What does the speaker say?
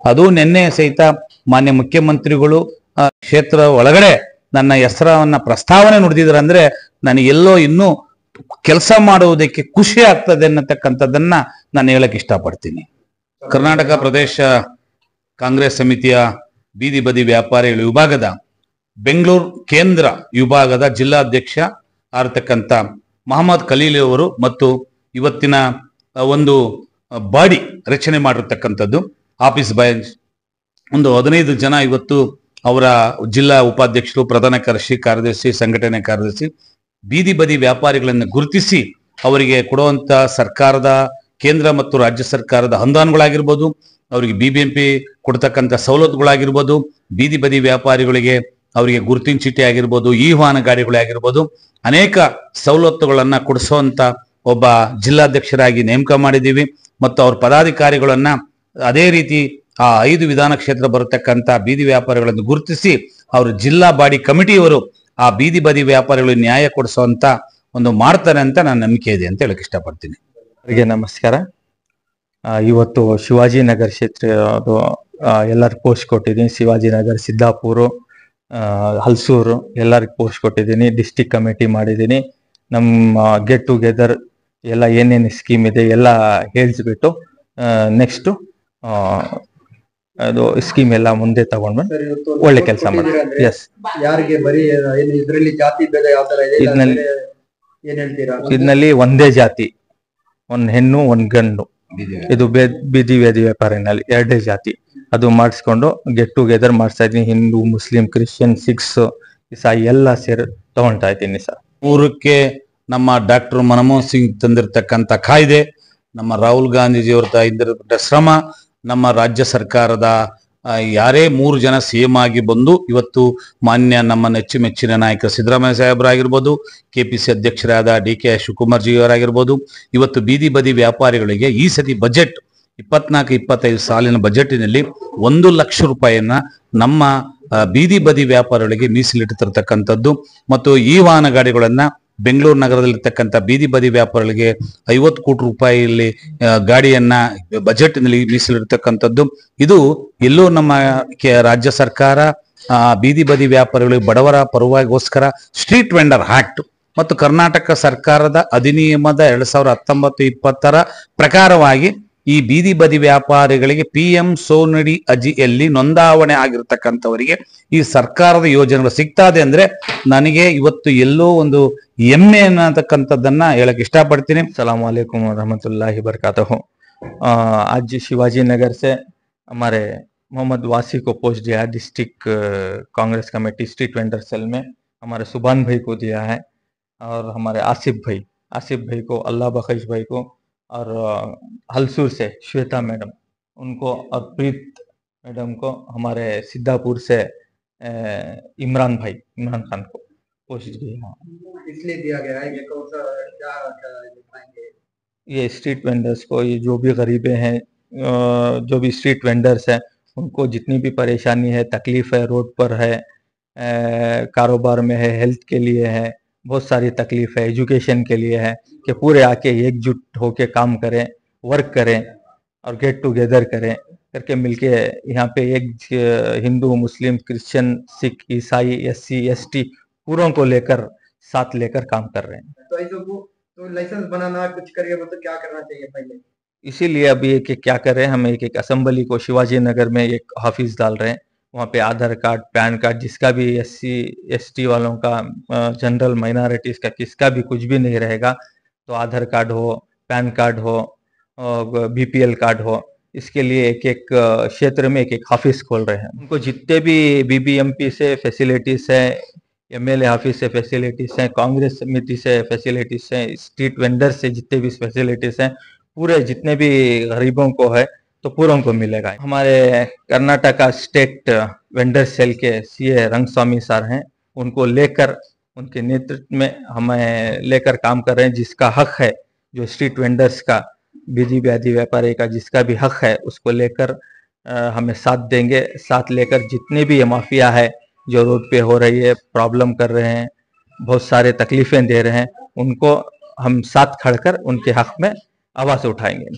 ಅದು ನಿನ್ನೆ ಸಹಿತ ಮಾನ್ಯ ಮುಖ್ಯಮಂತ್ರಿಗಳು ಕ್ಷೇತ್ರ ಒಳಗಡೆ ನನ್ನ ಹೆಸರನ್ನ ಪ್ರಸ್ತಾವನೆ ನುಡಿದಿದ್ರು ಅಂದ್ರೆ ನನಗೆಲ್ಲೋ ಇನ್ನೂ ಕೆಲಸ ಮಾಡುವುದಕ್ಕೆ ಖುಷಿ ಆಗ್ತದೆ ಅನ್ನತಕ್ಕಂಥದ್ದನ್ನ ನಾನು ಹೇಳಕ್ ಇಷ್ಟಪಡ್ತೀನಿ. ಕರ್ನಾಟಕ ಪ್ರದೇಶ ಕಾಂಗ್ರೆಸ್ ಸಮಿತಿಯ ಬೀದಿ ಬದಿ ವ್ಯಾಪಾರಿಗಳ ವಿಭಾಗದ ಬೆಂಗಳೂರು ಕೇಂದ್ರ ವಿಭಾಗದ ಜಿಲ್ಲಾಧ್ಯಕ್ಷ ಆಗಿರ್ತಕ್ಕಂಥ ಮಹಮ್ಮದ್ ಖಲೀಲ್ ಅವರು ಮತ್ತು ಇವತ್ತಿನ ಒಂದು ಬಾಡಿ ರಚನೆ ಮಾಡಿರ್ತಕ್ಕಂಥದ್ದು ಆಫೀಸ್ ಬಾಯ್ ಒಂದು 15 ಜನ ಇವತ್ತು ಅವರ ಜಿಲ್ಲಾ ಉಪಾಧ್ಯಕ್ಷರು, ಪ್ರಧಾನ ಕಾರ್ಯದರ್ಶಿ, ಸಂಘಟನೆ ಕಾರ್ಯದರ್ಶಿ ಬೀದಿ ಬದಿ ವ್ಯಾಪಾರಿಗಳನ್ನು ಗುರುತಿಸಿ ಅವರಿಗೆ ಕೊಡುವಂತ ಸರ್ಕಾರದ ಕೇಂದ್ರ ಮತ್ತು ರಾಜ್ಯ ಸರ್ಕಾರದ ಅನುದಾನಗಳಾಗಿರ್ಬೋದು, ಅವರಿಗೆ ಬಿಬಿಎಂಪಿ ಕೊಡ್ತಕ್ಕಂಥ ಸವಲತ್ತುಗಳಾಗಿರ್ಬೋದು, ಬೀದಿ ಬದಿ ವ್ಯಾಪಾರಿಗಳಿಗೆ ಅವರಿಗೆ ಗುರುತಿನ ಚೀಟಿ ಆಗಿರ್ಬೋದು, ಈ ವಾಹನ ಗಾಡಿಗಳೇ ಆಗಿರ್ಬೋದು, ಅನೇಕ ಸವಲತ್ತುಗಳನ್ನ ಕೊಡಿಸುವಂತ ಒಬ್ಬ ಜಿಲ್ಲಾಧ್ಯಕ್ಷರಾಗಿ ನೇಮಕ ಮಾಡಿದ್ದೀವಿ. ಮತ್ತು ಅವ್ರ ಪದಾಧಿಕಾರಿಗಳನ್ನ ಅದೇ ರೀತಿ ಆ 5 ವಿಧಾನ ಕ್ಷೇತ್ರ ಬರತಕ್ಕಂತ ಬೀದಿ ವ್ಯಾಪಾರಿಗಳನ್ನು ಗುರುತಿಸಿ ಅವರು ಜಿಲ್ಲಾ ಬಾಡಿ ಕಮಿಟಿಯವರು ಆ ಬೀದಿ ಬದಿ ವ್ಯಾಪಾರಿಗಳಿಗೆ ನ್ಯಾಯ ಕೊಡಿಸುವಂತ ಒಂದು ಮಾಡ್ತಾರೆ ಅಂತ ನನ್ನ ನಂಬಿಕೆ ಇದೆ ಅಂತ ಹೇಳಕ್ ಇಷ್ಟಪಡ್ತೀನಿ. ಅವರಿಗೆ ನಮಸ್ಕಾರ. ಇವತ್ತು ಶಿವಾಜಿನಗರ ಕ್ಷೇತ್ರ ಅದು ಎಲ್ಲರಿಗೂ ಪೋಸ್ಟ್ ಕೊಟ್ಟಿದ್ದೀನಿ. ಶಿವಾಜಿನಗರ, ಸಿದ್ದಾಪುರ, ಹಲಸೂರು ಎಲ್ಲರಿಗೂ ಪೋಸ್ಟ್ ಕೊಟ್ಟಿದ್ದೀನಿ. ಡಿಸ್ಟಿಕ್ ಕಮಿಟಿ ಮಾಡಿದ್ದೀನಿ. ನಮ್ಮ ಗೆಟ್ ಟುಗೆದರ್ ಎಲ್ಲ ಏನೇನು ಸ್ಕೀಮ್ ಇದೆ ಎಲ್ಲ ಹೇಳಿಸ್ಬಿಟ್ಟು ನೆಕ್ಸ್ಟ್ ಅದು ಸ್ಕೀಮ್ ಎಲ್ಲ ಮುಂದೆ ತಗೊಂಡ್ಬಂದು ಒಳ್ಳೆ ಕೆಲಸ ಮಾಡಿ. ಎಸ್, ಯಾರಿಗೆ ಬರೀ ಇದರಲ್ಲಿ ಜಾತಿ ಭೇದ ಯಾವ ತರ ಇದೆ ಏನ್ ಹೇಳ್ತೀರಾ? ಇದರಲ್ಲಿ ಒಂದೇ ಜಾತಿ, ಒಂದ್ ಹೆಣ್ಣು ಒಂದ್ ಗಂಡು, ಇದು ಬೀದಿ ವ್ಯಾಪಾರಿನಲ್ಲಿ 2 ಜಾತಿ ಅದು ಮಾಡಿಸ್ಕೊಂಡು ಗೆಟ್ ಟುಗೆದರ್ ಮಾಡಿಸ್ತಾ ಇದ್ದೀನಿ. ಹಿಂದೂ, ಮುಸ್ಲಿಂ, ಕ್ರಿಶ್ಚಿಯನ್, ಸಿಖ್ಸ್, ಇಸಾಯಿ ಎಲ್ಲ ಸೇರಿ ತಗೊಳ್ತಾ ಇದ್ದೀನಿ ಸರ್. ಮೂರಕ್ಕೆ ನಮ್ಮ ಡಾಕ್ಟರ್ ಮನಮೋಹನ್ ಸಿಂಗ್ ತಂದಿರತಕ್ಕಂಥ ಕಾಯ್ದೆ, ನಮ್ಮ ರಾಹುಲ್ ಗಾಂಧೀಜಿಯವ್ರ ತಂದಿರತಕ್ಕಂಥ ಶ್ರಮ, ನಮ್ಮ ರಾಜ್ಯ ಸರ್ಕಾರದ ಯಾರೇ 3 ಜನ ಸಿಎಂ ಆಗಿ ಬಂದು ಇವತ್ತು ಮಾನ್ಯ ನಮ್ಮ ನೆಚ್ಚಿಮೆಚ್ಚಿನ ನಾಯಕ ಸಿದ್ದರಾಮಯ್ಯ ಸಾಹೇಬರಾಗಿರ್ಬೋದು, ಕೆಪಿಸಿ ಅಧ್ಯಕ್ಷರಾದ DK ಶಿವಕುಮಾರ್ ಜಿ ಅವರಾಗಿರ್ಬೋದು, ಇವತ್ತು ಬೀದಿ ಬದಿ ವ್ಯಾಪಾರಿಗಳಿಗೆ ಈ ಸತಿ ಬಜೆಟ್ 24-25 ಸಾಲಿನ ಬಜೆಟಿನಲ್ಲಿ 1 ಲಕ್ಷ ರೂಪಾಯಿಯನ್ನ ನಮ್ಮ ಬೀದಿ ಬದಿ ವ್ಯಾಪಾರಿಗಳಿಗೆ ಮೀಸಲಿಟ್ಟಿರ್ತಕ್ಕಂಥದ್ದು. ಮತ್ತು ಈ ವಾಹನ ಗಾಡಿಗಳನ್ನ ಬೆಂಗಳೂರು ನಗರದಲ್ಲಿರ್ತಕ್ಕಂಥ ಬೀದಿ ಬದಿ ವ್ಯಾಪಾರಿಗಳಿಗೆ 50 ಕೋಟಿ ರೂಪಾಯಿಯಲ್ಲಿ ಗಾಡಿಯನ್ನ ಬಜೆಟ್ನಲ್ಲಿ ಮೀಸಲಿರ್ತಕ್ಕಂಥದ್ದು. ಇದು ಎಲ್ಲೋ ನಮ್ಮ ರಾಜ್ಯ ಸರ್ಕಾರ ಬೀದಿ ಬದಿ ವ್ಯಾಪಾರಿಗಳಿಗೆ ಬಡವರ ಪರವಾಗಿಗೋಸ್ಕರ ಸ್ಟ್ರೀಟ್ ವೆಂಡರ್ ಆಕ್ಟ್ ಮತ್ತು ಕರ್ನಾಟಕ ಸರ್ಕಾರದ ಅಧಿನಿಯಮದ 2019-20 ಪ್ರಕಾರವಾಗಿ ಈ ಬೀದಿ ಬದಿ ವ್ಯಾಪಾರಿಗಳಿಗೆ PM ಸೋನಡಿ ಅಜಿಯಲ್ಲಿ ನೋಂದಾವಣೆ ಆಗಿರ್ತಕ್ಕಂಥವರಿಗೆ ಈ ಸರ್ಕಾರದ ಯೋಜನೆಗಳು ಸಿಗ್ತಾ ಇದೆ ಅಂದ್ರೆ ನನಗೆ ಇವತ್ತು ಎಲ್ಲೋ ಒಂದು ಹೆಮ್ಮೆ ಅನ್ನತಕ್ಕಂಥದ್ದನ್ನ ಹೇಳಕ್ ಇಷ್ಟಪಡ್ತೀನಿ. अस्सलाम वालेकुम रहमतुल्लाहि बरकातहू। आज शिवाजी नगर से हमारे मोहम्मद वासी को पोस्ट दिया है district Congress committee street vendor cell में। हमारे सुभान भाई को दिया है और हमारे आसिफ भाई को, अल्लाह बख्श भाई को, और हलसूर से श्वेता मैडम उनको, और प्रीत मैडम को, हमारे सिद्धापुर से इमरान खान को पोस्ट दिया। इसलिए दिया गया है कि कौन सा क्या दिखाएंगे? ये स्ट्रीट वेंडर्स को, ये जो भी गरीबे हैं, जो भी स्ट्रीट वेंडर्स हैं, उनको जितनी भी परेशानी है, तकलीफ है, रोड पर है, कारोबार में है, हेल्थ के लिए है, बहुत सारी तकलीफ है, एजुकेशन के लिए है, कि पूरे आके एकजुट होके काम करें, वर्क करें और गेट टुगेदर करें करके मिलके यहाँ पे एक हिंदू, मुस्लिम, क्रिश्चियन, सिख, ईसाई, SC ST पूरों को लेकर साथ लेकर काम कर रहे हैं। तो ऐसे को तो लाइसेंस बनाना कुछ करिए तो क्या करना चाहिए पहले? इसीलिए अभी एक क्या कर रहे हैं हम, एक असेंबली को शिवाजी नगर में एक ऑफिस डाल रहे हैं। वहाँ पे आधार कार्ड, पैन कार्ड, जिसका भी SC ST वालों का, जनरल माइनॉरिटीज का किसका भी कुछ भी नहीं रहेगा, तो आधार कार्ड हो, पैन कार्ड हो, BPL कार्ड हो, इसके लिए एक क्षेत्र में एक ऑफिस खोल रहे हैं। उनको जितने भी BBMP से फैसिलिटीज है, MLA ऑफिस से फैसिलिटीज हैं, कांग्रेस समिति से फैसिलिटीज हैं, स्ट्रीट वेंडर से जितने भी फैसिलिटीज हैं, पूरे जितने भी गरीबों को है तो पूरों को मिलेगा। हमारे कर्नाटका स्टेट वेंडर सेल के CA रंगस्वामी सर हैं, उनको लेकर, उनके नेतृत्व में हमें लेकर काम कर रहे हैं। जिसका हक है, जो स्ट्रीट वेंडर्स का, बीदी व्यापारी का जिसका भी हक है, उसको लेकर हमें साथ देंगे। साथ लेकर जितने भी ये माफिया है जो रोड पे हो रही है, प्रॉब्लम कर रहे हैं, बहुत सारे तकलीफें दे रहे हैं, उनको हम साथ खड़कर उनके हक में आवाज उठाएंगे।